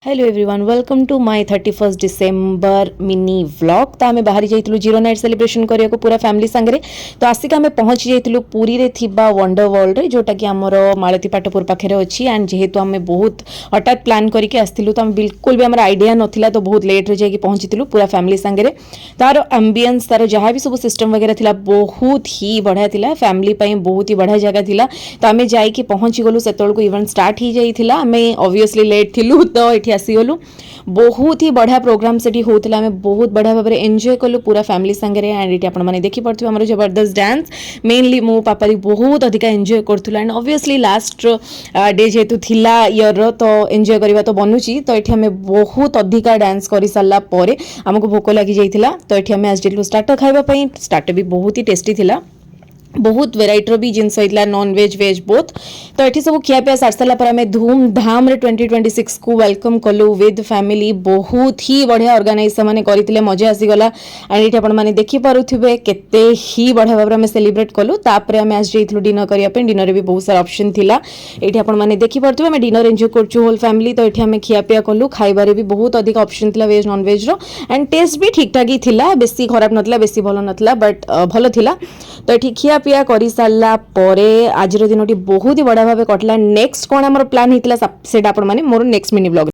Hello everyone welcome to my 31 December mini vlog. तो आम बाहरी जाइलु जीरो नाइट सेलिब्रेशन करिया को पूरा फैमिली संगे। तो आसिक आम पहुँची जाइलु पुरी रे थिबा वंडर वर्ल्ड रे जोटा कि आमर मालती पाटपुर पाखे अच्छी। एंड जेहेतु आम बहुत हठात प्लान करके आसलु तो आम बिल्कुल भी आम आइडिया नाला तो बहुत लेट रे जाइए पहुँचीलु पूरा फैमिली संगे। तार एम्बियंस तार जहाँ भी सब सिस्टम वगैरह थिला बहुत ही बढ़िया थिला, फैमिली पाई बहुत ही बढ़िया जगह थिला। तो आम जाइए पहुँची गलु से इवेंट स्टार्ट हो जाइथिला। आम ऑब्वियसली लेट थिलु तो ये आसीगलु। बहुत ही बढ़िया प्रोग्राम से होता है। बहुत बढ़िया भाव में एंजॉय कलु पूरा फैमिली संगे। एंड ये आपने देखिपे आम जबरदस्त डांस मेनली मो पापा बहुत अधिक एंजॉय करूँ। एंड ऑब्वियसली लास्ट डे जेहेतु थिला ईयर तो एंजॉय करवा तो बनूची। तो ये आम बहुत अधिका डांस कर सारापर आमको भोक लगी जाइए। तो ये आम आज स्टार्टर खावाई। स्टार्टर भी बहुत ही टेस्टी थिला, बहुत वेराइटर भी जिनस होता नॉन वेज वेज बोथ। तो ये सब खियापिया सार सारापर आम धूमधाम 2026 को वेलकम कलु विद फैमिली। बहुत ही बढ़िया ऑर्गेनाइज से करते मजा आसीगला। एंड ये आपने देखिपे केते ही बढ़िया भाव में सेलिब्रेट कलु। तापर आम आज जाइलु डिनर करने। डिनर भी बहुत सारा ऑप्शन थिला। ये आपने देखिपे आम डिनर एंजॉय करछु होल फैमिली। तो ये आम खियापिया कलु। खाइबारे भी बहुत अधिक ऑप्शन थिला वेज नॉन वेज रो। एंड टेस्ट भी ठीक ठाक ही थिला, बेसी खराब नथिला बेसी भल नथिला बट भल थिला। तो ये खिया पिया कर सारा आज दिन बहुत ही बढ़िया भाव कटला। नेक्स्ट कौन आम प्लान होता है से मोर नेक्स्ट मिनी ब्लॉग